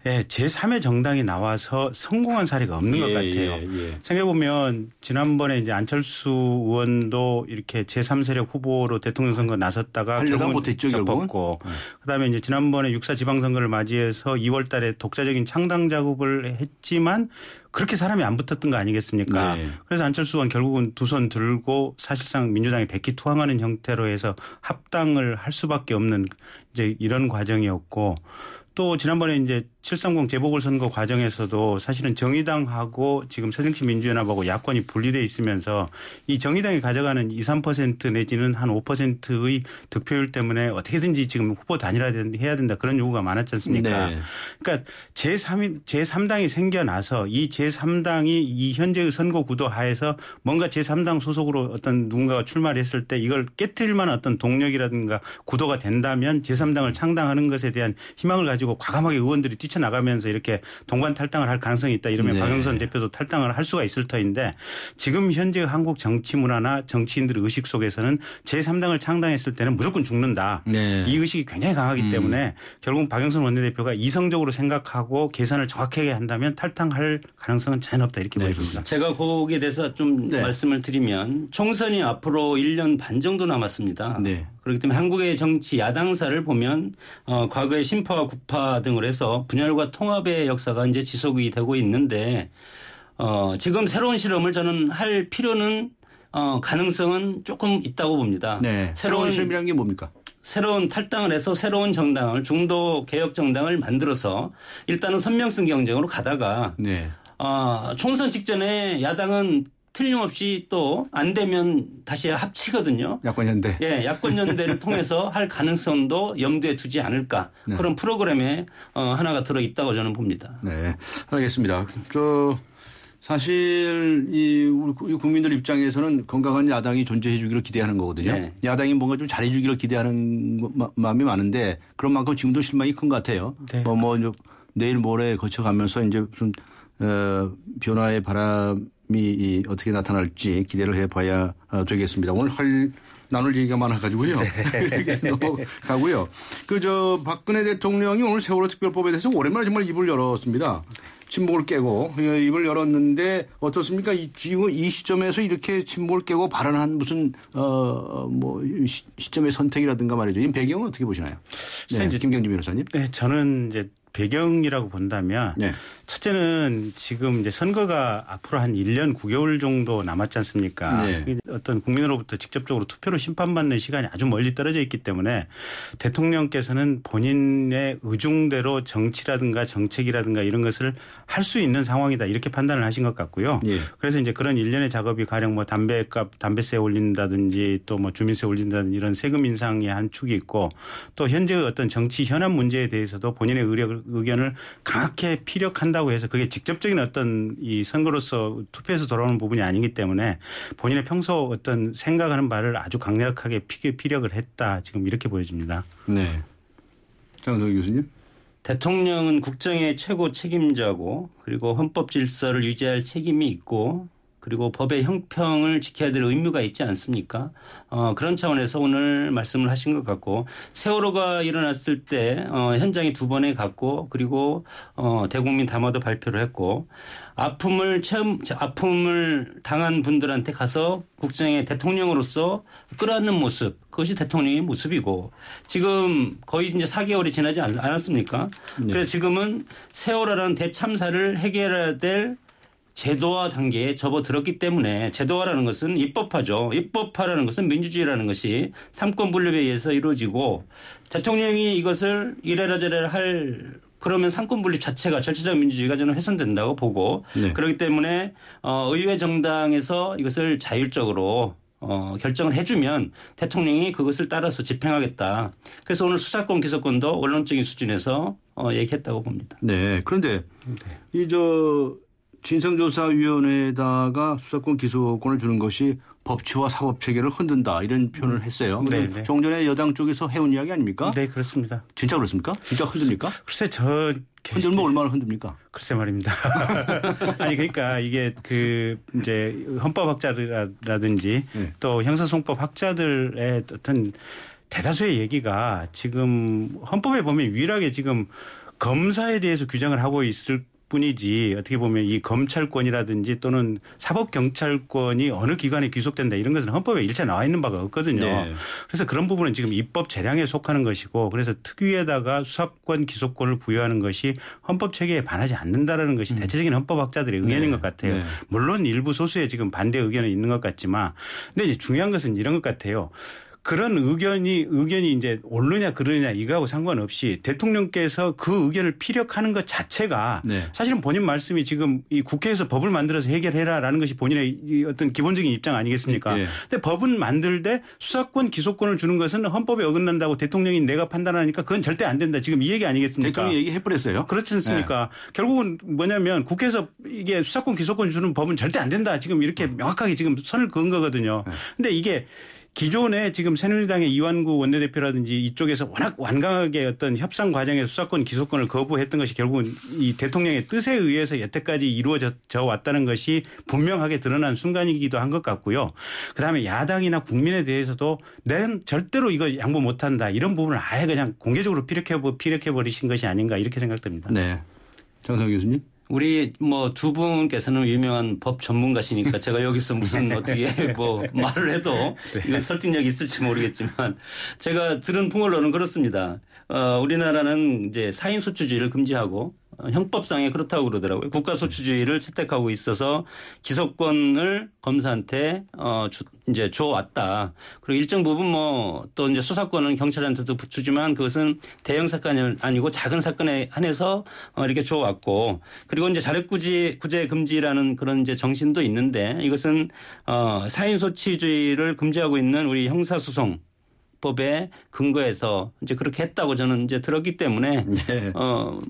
제3의 정당이 나와서 성공한 사례가 없는 것 같아요. 생각해보면 지난번에 이제 안철수 의원도 이렇게 제3세력 후보로 대통령 선거 나섰다가 결국은 접었고 그다음에 이제 지난번에 6.4 지방선거를 맞이해서 2월 달에 독자적인 창당 작업을 했지만 그렇게 사람이 안 붙었던 거 아니겠습니까? 네. 그래서 안철수 의원 결국은 두 손 들고 사실상 민주당이 백기투항하는 형태로 해서 합당을 할 수밖에 없는 이제 이런 과정이었고 또 지난번에 이제 730 재보궐선거 과정에서도 사실은 정의당하고 지금 새정치민주연합하고 야권이 분리돼 있으면서 이 정의당이 가져가는 2, 3% 내지는 한 5%의 득표율 때문에 어떻게든지 지금 후보 단일화해야 된다 그런 요구가 많았지 않습니까? 네. 그러니까 제3당이 생겨나서 이 제3당이 이 현재의 선거 구도 하에서 뭔가 제3당 소속으로 어떤 누군가가 출마를 했을 때 이걸 깨트릴 만한 어떤 동력이라든가 구도가 된다면 제3당을 창당하는 것에 대한 희망을 가지고 과감하게 의원들이 뛰쳐나가면서 이렇게 동반 탈당을 할 가능성이 있다 이러면 네. 박영선 대표도 탈당을 할 수가 있을 터인데 지금 현재 한국 정치 문화나 정치인들의 의식 속에서는 제3당을 창당했을 때는 무조건 죽는다. 네. 이 의식이 굉장히 강하기 때문에 결국은 박영선 원내대표가 이성적으로 생각하고 계산을 정확하게 한다면 탈당할 가능성은 전혀 없다 이렇게 보여집니다. 제가 거기에 대해서 좀 말씀을 드리면 총선이 앞으로 1년 반 정도 남았습니다. 그렇기 때문에 한국의 정치 야당사를 보면 과거에 신파와 구파 등을 해서 분열과 통합의 역사가 이제 지속이 되고 있는데 지금 새로운 실험을 저는 할 필요는 가능성은 조금 있다고 봅니다. 네. 새로운 실험이라는 게 뭡니까? 새로운 탈당을 해서 새로운 정당을 중도 개혁 정당을 만들어서 일단은 선명성 경쟁으로 가다가 총선 직전에 야당은 틀림없이 또 안 되면 다시 합치거든요. 야권연대. 예, 야권연대를 통해서 할 가능성도 염두에 두지 않을까. 그런 프로그램에 하나가 들어있다고 저는 봅니다. 네, 알겠습니다. 사실 우리 국민들 입장에서는 건강한 야당이 존재해 주기를 기대하는 거거든요. 네. 야당이 뭔가 좀 잘해 주기를 기대하는 마음이 많은데 그런 만큼 지금도 실망이 큰 것 같아요. 네. 내일 모레 거쳐가면서 이제 무슨 변화의 바람이 어떻게 나타날지 기대를 해봐야 되겠습니다. 오늘 나눌 얘기가 많아가지고요. 가고요. 박근혜 대통령이 오늘 세월호 특별법에 대해서 오랜만에 정말 입을 열었습니다. 침묵을 깨고 입을 열었는데 어떻습니까? 지금 이 시점에서 이렇게 침묵을 깨고 발언한 무슨 시점의 선택이라든가 말이죠. 이 배경은 어떻게 보시나요? 네, 김경진 변호사님. 네, 저는 이제 배경이라고 본다면 첫째는 지금 이제 선거가 앞으로 한 1년 9개월 정도 남았지 않습니까? 어떤 국민으로부터 직접적으로 투표로 심판받는 시간이 아주 멀리 떨어져 있기 때문에 대통령께서는 본인의 의중대로 정치라든가 정책이라든가 이런 것을 할 수 있는 상황이다 이렇게 판단을 하신 것 같고요. 그래서 이제 그런 일련의 작업이 가령 담배세 올린다든지 또 주민세 올린다든지 이런 세금 인상의 한 축이 있고 또 현재의 어떤 정치 현안 문제에 대해서도 본인의 의견을 강하게 피력한다고 해서 그게 직접적인 어떤 이 선거로서 투표에서 돌아오는 부분이 아니기 때문에 본인의 평소 어떤 생각하는 바를 아주 강력하게 피력을 했다 지금 이렇게 보여집니다. 네. 장동희 교수님. 대통령은 국정의 최고 책임자고 그리고 헌법 질서를 유지할 책임이 있고 그리고 법의 형평을 지켜야 될 의무가 있지 않습니까? 그런 차원에서 오늘 말씀을 하신 것 같고 세월호가 일어났을 때 현장에 2번에 갔고 그리고 대국민 담화도 발표를 했고 아픔을 당한 분들한테 가서 국정의 대통령으로서 끌어안는 모습 그것이 대통령의 모습이고 지금 거의 이제 4개월이 지나지 않았습니까? 그래서 지금은 세월호라는 대참사를 해결해야 될 제도화 단계에 접어들었기 때문에 제도화라는 것은 입법화죠. 입법화라는 것은 민주주의라는 것이 삼권 분립에 의해서 이루어지고 대통령이 이것을 이래라 저래라 할 그러면 삼권 분립 자체가 절차적 민주주의가 저는 훼손된다고 보고 그렇기 때문에 의회 정당에서 이것을 자율적으로 결정을 해주면 대통령이 그것을 따라서 집행하겠다. 그래서 오늘 수사권 기소권도 원론적인 수준에서 얘기했다고 봅니다. 네. 그런데 진상조사위원회에다가 수사권 기소권을 주는 것이 법치와 사법체계를 흔든다 이런 표현을 했어요. 조금 전에 여당 쪽에서 해온 이야기 아닙니까? 네, 그렇습니다. 진짜 그렇습니까? 진짜 흔듭니까? 글쎄 흔들면 얼마나 흔듭니까? 글쎄 말입니다. 아니 그러니까 이게 이제 헌법학자들이라든지 또 형사소송법 학자들의 어떤 대다수의 얘기가 지금 헌법에 보면 유일하게 지금 검사에 대해서 규정을 하고 있을 뿐이지 어떻게 보면 이 검찰권이라든지 또는 사법경찰권이 어느 기관에 귀속된다 이런 것은 헌법에 일체 나와 있는 바가 없거든요. 그래서 그런 부분은 지금 입법 재량에 속하는 것이고 그래서 특위에다가 수사권 기소권을 부여하는 것이 헌법 체계에 반하지 않는다라는 것이 대체적인 헌법학자들의 의견인 것 같아요. 물론 일부 소수의 지금 반대 의견은 있는 것 같지만 근데 이제 중요한 것은 이런 것 같아요. 그런 의견이 이제 옳느냐 그르느냐 이거하고 상관없이 대통령께서 그 의견을 피력하는 것 자체가 사실은 본인 말씀이 지금 이 국회에서 법을 만들어서 해결해라라는 것이 본인의 어떤 기본적인 입장 아니겠습니까? 근데 법은 만들되 수사권 기소권을 주는 것은 헌법에 어긋난다고 대통령이 내가 판단하니까 그건 절대 안 된다. 지금 이 얘기 아니겠습니까? 대통령이 얘기해버렸어요. 그렇지 않습니까? 결국은 뭐냐면 국회에서 이게 수사권 기소권 주는 법은 절대 안 된다. 지금 이렇게 명확하게 지금 선을 그은 거거든요. 근데 이게 기존에 지금 새누리당의 이완구 원내대표라든지 이쪽에서 워낙 완강하게 어떤 협상 과정에서 수사권 기소권을 거부했던 것이 결국은 이 대통령의 뜻에 의해서 여태까지 이루어져 왔다는 것이 분명하게 드러난 순간이기도 한 것 같고요. 그다음에 야당이나 국민에 대해서도 난 절대로 이거 양보 못한다 이런 부분을 아예 그냥 공개적으로 피력해버리신 것이 아닌가 이렇게 생각됩니다. 네. 장성규 교수님. 우리 뭐 두 분께서는 유명한 법 전문가시니까 제가 여기서 무슨 어떻게 뭐 말을 해도 이건 설득력이 있을지 모르겠지만 제가 들은 풍월로는 그렇습니다. 우리나라는 이제 사인소추주의를 금지하고 형법상에 그렇다고 그러더라고요. 국가소추주의를 채택하고 있어서 기소권을 검사한테 이제 줘왔다. 그리고 일정 부분 뭐 또 이제 수사권은 경찰한테도 주지만 그것은 대형 사건이 아니고 작은 사건에 한해서 이렇게 줘왔고 그리고 이제 자력구제 금지라는 그런 이제 정신도 있는데 이것은 사인소추주의를 금지하고 있는 우리 형사소송 법에 근거해서 이제 그렇게 했다고 저는 이제 들었기 때문에 네.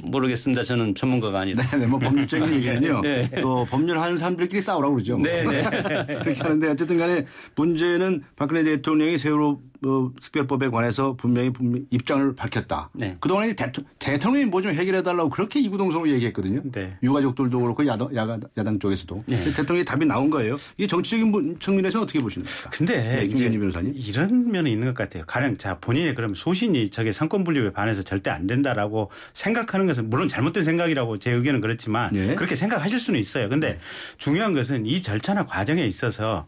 모르겠습니다. 저는 전문가가 아니라. 네, 뭐 법률적인 얘기는요. 네. 또 법률 하는 사람들끼리 싸우라고 그러죠. 네, 네. 그렇게 하는데 어쨌든 간에 문제는 박근혜 대통령이 세월호 특별법에 관해서 분명히 입장을 밝혔다. 네. 그동안에 대통령이 뭐 좀 해결해달라고 그렇게 이구동성으로 얘기했거든요. 네. 유가족들도 그렇고 야당 쪽에서도. 네. 대통령이 답이 나온 거예요. 이게 정치적인 측면에서 어떻게 보십니까? 근데 김현희 변호사님. 이런 면이 있는 것 같아요. 가령 본인의 그럼 소신이 저게 상권분립에 반해서 절대 안 된다라고 생각하는 것은 물론 잘못된 생각이라고 제 의견은 그렇지만 네. 그렇게 생각하실 수는 있어요. 근데 중요한 것은 이 절차나 과정에 있어서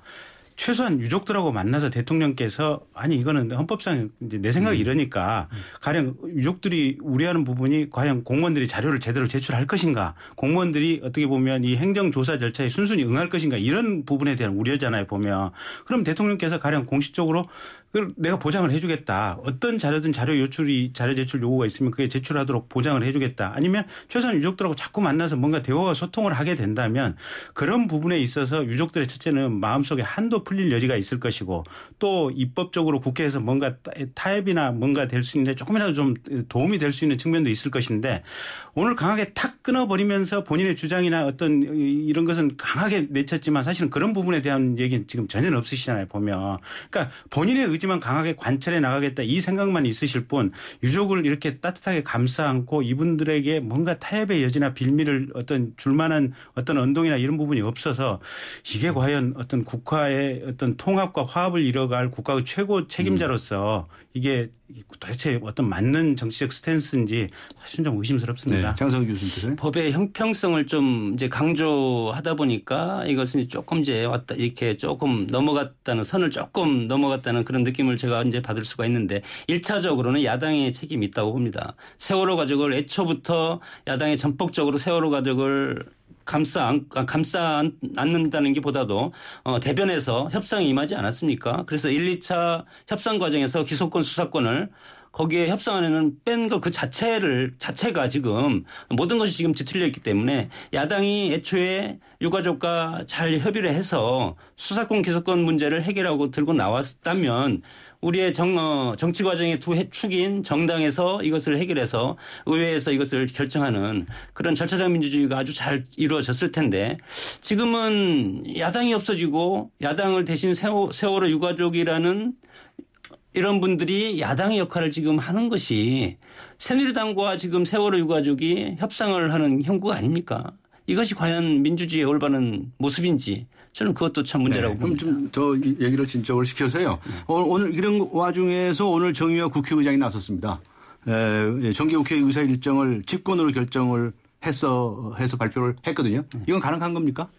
최소한 유족들하고 만나서 대통령께서 아니 이거는 헌법상 이제 내 생각이 이러니까 가령 유족들이 우려하는 부분이 과연 공무원들이 자료를 제대로 제출할 것인가 공무원들이 어떻게 보면 이 행정조사 절차에 순순히 응할 것인가 이런 부분에 대한 우려잖아요 보면 그럼 대통령께서 가령 공식적으로 그걸 내가 보장을 해주겠다. 어떤 자료든 자료 제출 요구가 있으면 그게 제출하도록 보장을 해주겠다. 아니면 최소한 유족들하고 자꾸 만나서 뭔가 대화와 소통을 하게 된다면 그런 부분에 있어서 유족들의 첫째는 마음속에 한도 풀릴 여지가 있을 것이고 또 입법적으로 국회에서 뭔가 타협이나 뭔가 될 수 있는데 조금이라도 좀 도움이 될 수 있는 측면도 있을 것인데 오늘 강하게 탁 끊어버리면서 본인의 주장이나 어떤 이런 것은 강하게 내쳤지만 사실은 그런 부분에 대한 얘기는 지금 전혀 없으시잖아요 보면. 그러니까 본인의 의지만 강하게 관철해 나가겠다 이 생각만 있으실 뿐 유족을 이렇게 따뜻하게 감싸 안고 이분들에게 뭔가 타협의 여지나 빌미를 어떤 줄만한 어떤 언동이나 이런 부분이 없어서 이게 과연 어떤 국가의 어떤 통합과 화합을 이뤄갈 국가의 최고 책임자로서 이게 도대체 어떤 맞는 정치적 스탠스인지 사실 좀 의심스럽습니다. 네. 장성 교수님. 법의 형평성을 좀 이제 강조하다 보니까 이것은 조금 이제 왔다 이렇게 조금 넘어갔다는 선을 조금 넘어갔다는 그런 느낌을 제가 이제 받을 수가 있는데 1차적으로는 야당의 책임이 있다고 봅니다. 세월호 가족을 애초부터 야당이 전폭적으로 세월호 가족을 감싸 안는다는 게 보다도 대변에서 협상에 임하지 않았습니까? 그래서 1, 2차 협상 과정에서 기소권 수사권을 거기에 협상안에는 뺀 거 그 자체가 지금 모든 것이 지금 뒤틀려 있기 때문에 야당이 애초에 유가족과 잘 협의를 해서 수사권 기소권 문제를 해결하고 들고 나왔다면 우리의 정치 과정의 두 축인 정당에서 이것을 해결해서 의회에서 이것을 결정하는 그런 절차적 민주주의가 아주 잘 이루어졌을 텐데 지금은 야당이 없어지고 야당을 대신 세월호 유가족이라는 이런 분들이 야당의 역할을 지금 하는 것이 새누리당과 지금 세월호 유가족이 협상을 하는 형국 아닙니까? 이것이 과연 민주주의의 올바른 모습인지 저는 그것도 참 문제라고 봅니다. 그럼 좀 더 얘기를 진척을 시켜서요. 오늘 이런 와중에서 오늘 정의화 국회의장이 나섰습니다. 정기국회 의사 일정을 직권으로 결정을 해서 발표를 했거든요. 이건 가능한 겁니까?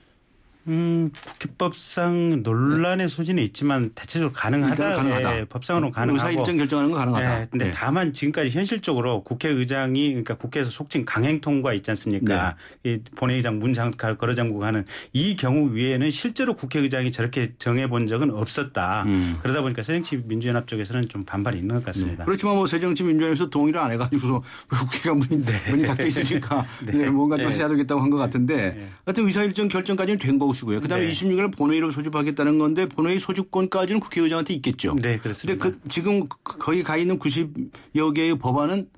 국회법상 논란의 소지는 있지만 대체적으로 가능하다. 예, 법상으로는 가능하고. 의사 일정 결정하는 건 가능하다. 예, 근데 다만 지금까지 현실적으로 국회의장이 그러니까 국회에서 속칭 강행통과 있지 않습니까? 이 본회의장 문 걸어 잠그고 하는 이 경우 외에는 실제로 국회의장이 저렇게 정해본 적은 없었다. 그러다 보니까 새정치민주연합 쪽에서는 좀 반발이 있는 것 같습니다. 그렇지만 뭐 새정치민주연합에서 동의를 안 해가지고서 국회가 문이 닫혀 있으니까 뭔가 좀 해야 되겠다고 한 것 같은데 하여튼 의사 일정 결정까지는 된 거고. 그다음에 26일 본회의로 소집하겠다는 건데 본회의 소집권까지는 국회의장한테 있겠죠. 네, 그렇습니다. 근데 지금 거기 가 있는 90여 개의 법안은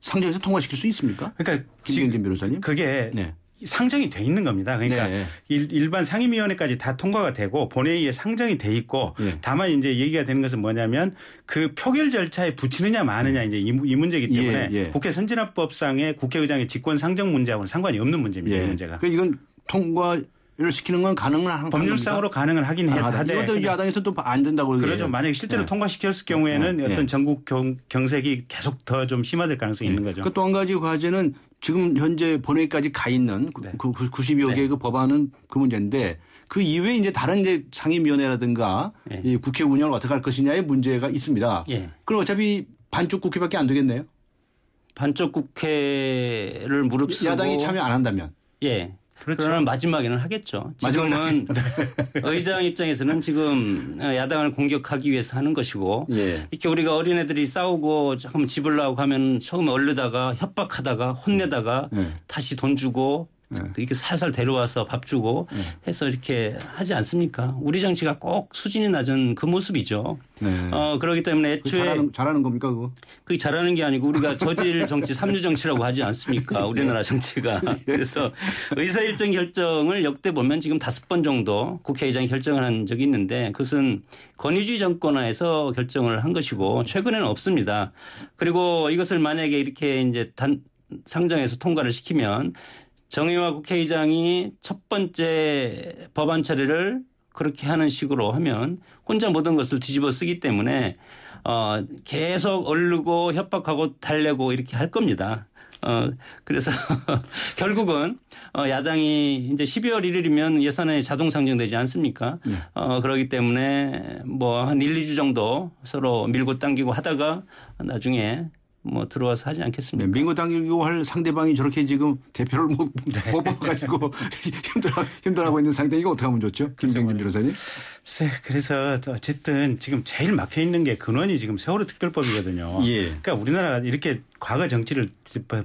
상정에서 통과시킬 수 있습니까? 그러니까 김경진 변호사님. 그게 상정이 돼 있는 겁니다. 그러니까 네. 일반 상임위원회까지 다 통과가 되고 본회의에 상정이 돼 있고 다만 이제 얘기가 되는 것은 뭐냐면 그 표결 절차에 붙이느냐 마느냐 이제 이 문제이기 때문에 국회 선진화법상의 국회의장의 직권 상정 문제하고는 상관이 없는 문제입니다. 이 문제가. 그러니까 이건 통과를 시키는 건 가능은 한 법률상으로 가능은 하긴 하되 이것도 야당에서 또 안 된다고 그러죠. 만약에 실제로 통과시켰을 경우에는 어떤 전국 경색이 계속 더 좀 심화될 가능성이 있는 거죠. 또 한 가지 과제는 지금 현재 본회의까지 가 있는 그 90여 개의 그 법안은 그 문제인데 그 이외에 이제 다른 이제 상임위원회라든가 이 국회 운영을 어떻게 할 것이냐의 문제가 있습니다. 그럼 어차피 반쪽 국회밖에 안 되겠네요. 반쪽 국회를 무릅쓰고 야당이 참여 안 한다면. 그렇죠. 그러나 마지막에는 하겠죠. 지금은 의장 입장에서는 지금 야당을 공격하기 위해서 하는 것이고 이렇게 우리가 어린애들이 싸우고 잠깐 집을 나오고 하면 처음에 얼르다가 협박하다가 혼내다가 다시 돈 주고 이렇게 살살 데려와서 밥 주고 해서 이렇게 하지 않습니까? 우리 정치가 꼭 수준이 낮은 그 모습이죠. 그렇기 때문에 애초에 잘하는 겁니까 그거? 그게 잘하는 게 아니고 우리가 저질 정치, 삼류 정치라고 하지 않습니까? 우리나라 정치가. 그래서 의사일정 결정을 역대 보면 지금 5번 정도 국회의장이 결정을 한 적이 있는데 그것은 권위주의 정권하에서 결정을 한 것이고 최근에는 없습니다. 그리고 이것을 만약에 이렇게 이제 상정해서 통과를 시키면 정의와 국회의장이 첫 번째 법안 처리를 그렇게 하는 식으로 하면 혼자 모든 것을 뒤집어 쓰기 때문에 계속 얼르고 협박하고 달래고 이렇게 할 겁니다. 그래서 결국은 야당이 이제 12월 1일이면 예산안이 자동 상정되지 않습니까? 그렇기 때문에 뭐 한 1, 2주 정도 서로 밀고 당기고 하다가 나중에 뭐 들어와서 하지 않겠습니까? 밀고 당기고 할 상대방이 저렇게 지금 대표를 못 뽑아가지고 힘들어하고 있는 상태 이거 어떻게 하면 좋죠? 김병진 변호사님. 그래서 어쨌든 지금 제일 막혀 있는 게 근원이 지금 세월호 특별법이거든요. 그러니까 우리나라가 이렇게 과거 정치를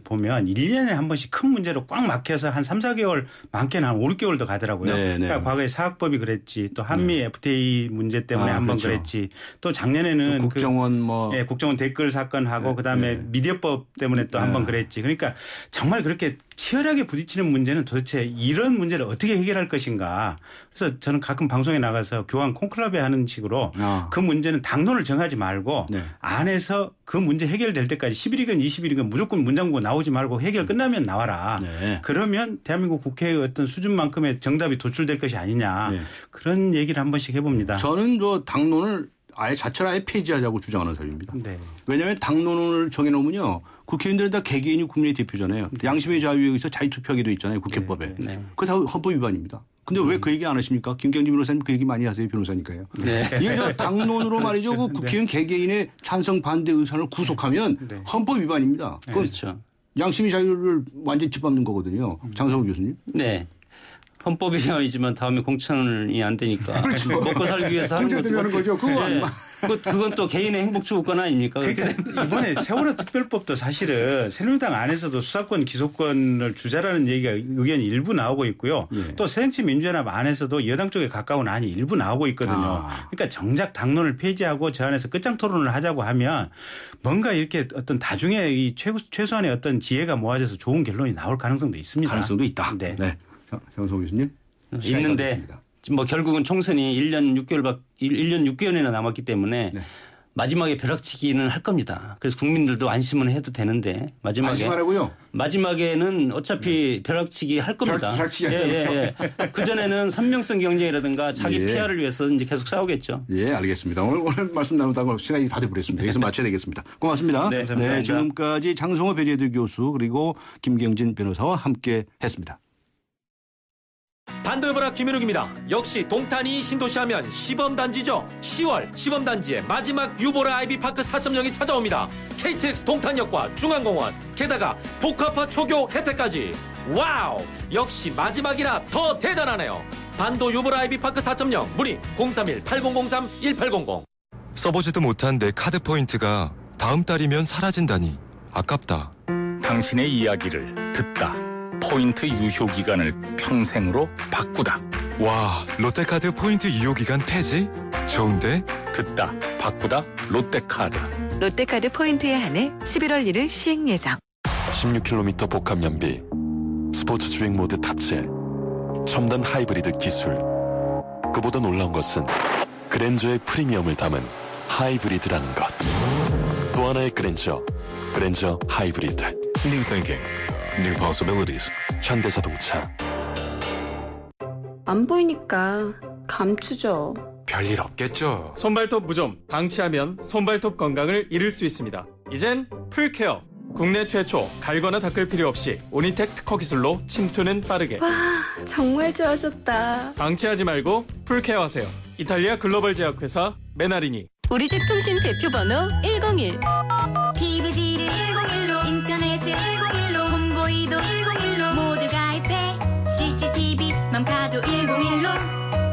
보면 1년에 한 번씩 큰 문제로 꽉 막혀서 한 3, 4개월 많게는 한 5, 6개월도 가더라고요. 그러니까 과거에 사학법이 그랬지 또 한미 FTA 문제 때문에 한 번 그랬지 또 작년에는 또 국정원 국정원 댓글 사건하고 그다음에 미디어법 때문에 또 한 번 그랬지. 그러니까 정말 그렇게 치열하게 부딪히는 문제는 도대체 이런 문제를 어떻게 해결할 것인가. 그래서 저는 가끔 방송에 나가서 교황 콘클라베 하는 식으로 그 문제는 당론을 정하지 말고 안에서 그 문제 해결될 때까지 10일이건 20일이건 무조건 문장고 나오지 말고 해결 끝나면 나와라. 그러면 대한민국 국회의 어떤 수준만큼의 정답이 도출될 것이 아니냐. 그런 얘기를 한 번씩 해봅니다. 저는 당론을 자체를 아예 폐지하자고 주장하는 사람입니다. 왜냐하면 당론을 정해놓으면요. 국회의원들은 다 개개인이 국민의 대표잖아요. 양심의 자유에 의해서 자유투표하게 돼 있잖아요. 국회법에. 그거 다 헌법 위반입니다. 근데 왜 그 얘기 안 하십니까? 김경진 변호사님 그 얘기 많이 하세요. 변호사니까요. 이게 저 당론으로 말이죠. 그 국회의원 개개인의 찬성 반대 의사를 구속하면 헌법 위반입니다. 그렇죠. 양심의 자유를 완전히 짓밟는 거거든요. 장성우 교수님. 네. 헌법 위반이지만 다음에 공천이 안 되니까 그렇죠. 먹고 살기 위해서 하는 거죠. 그건 또 개인의 행복 추구권 아닙니까? 그러니까 이번에 세월호 특별법도 사실은 새누리당 안에서도 수사권 기소권을 주자라는 얘기가 의견이 일부 나오고 있고요. 또 새정치민주연합 안에서도 여당 쪽에 가까운 안이 일부 나오고 있거든요. 그러니까 정작 당론을 폐지하고 저 안에서 끝장 토론을 하자고 하면 뭔가 이렇게 어떤 다중의 이 최소한의 어떤 지혜가 모아져서 좋은 결론이 나올 가능성도 있습니다. 가능성도 있다. 네. 장성우 교수님. 있는데 뭐 결국은 총선이 1년 6개월이나 남았기 때문에 마지막에 벼락치기는 할 겁니다. 그래서 국민들도 안심은 해도 되는데 마지막에는 어차피 벼락치기 할 겁니다. 그전에는 선명성 경쟁이라든가 자기 PR을 위해서 이제 계속 싸우겠죠. 알겠습니다. 오늘 말씀 나누다가 시간이 다 돼버렸습니다. 여기서 마쳐야 되겠습니다. 고맙습니다. 감사합니다. 지금까지 장성호 배재두 교수 그리고 김경진 변호사와 함께 했습니다. 반도여보라 김현욱입니다. 역시 동탄이 신도시하면 시범단지죠. 10월 시범단지의 마지막 유보라 아이비파크 4.0이 찾아옵니다. KTX 동탄역과 중앙공원 게다가 복합화 초교 혜택까지. 와우! 역시 마지막이라 더 대단하네요. 반도 유보라 아이비파크 4.0 문의 031-8003-1800. 써보지도 못한 내 카드 포인트가 다음 달이면 사라진다니 아깝다. 당신의 이야기를 듣다. 포인트 유효 기간을 평생으로 바꾸다. 와, 롯데카드 포인트 유효 기간 폐지? 좋은데? 듣다, 바꾸다, 롯데카드. 롯데카드 포인트에 한해 11월 1일 시행 예정. 16km 복합 연비. 스포츠 주행 모드 탑재, 첨단 하이브리드 기술. 그보다 놀라운 것은 그랜저의 프리미엄을 담은 하이브리드라는 것. 또 하나의 그랜저 하이브리드. New thinking, new possibilities. 현대자동차. 안 보이니까 감추죠. 별일 없겠죠. 손발톱 무좀 방치하면 손발톱 건강을 잃을 수 있습니다. 이젠 풀케어. 국내 최초 갈거나 닦을 필요 없이 오니텍 특허 기술로 침투는 빠르게. 와, 정말 좋아졌다. 방치하지 말고 풀케어하세요. 이탈리아 글로벌 제약회사 메나리니. 우리 집 통신 대표 번호 101. TVG를 101로, 인터넷을 101로, 홈보이도 101로, 모두 가입해. CCTV만 봐도 101로,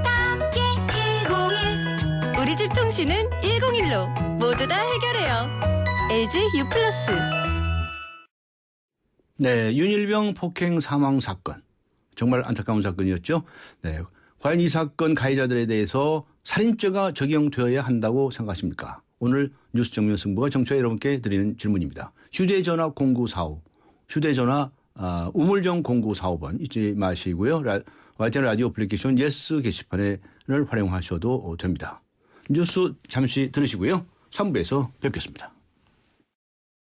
함께 101. 우리 집 통신은 101로 모두 다 해결해요. LG U+. 네, 윤일병 폭행 사망 사건. 정말 안타까운 사건이었죠. 네, 과연 이 사건 가해자들에 대해서 살인죄가 적용되어야 한다고 생각하십니까? 오늘 뉴스 정면 승부가 정치자 여러분께 드리는 질문입니다. 휴대전화 0945, 휴대전화 우물정 0945번 잊지 마시고요. YTN 라디오 어플리케이션 예스 게시판을 활용하셔도 됩니다. 뉴스 잠시 들으시고요. 3부에서 뵙겠습니다.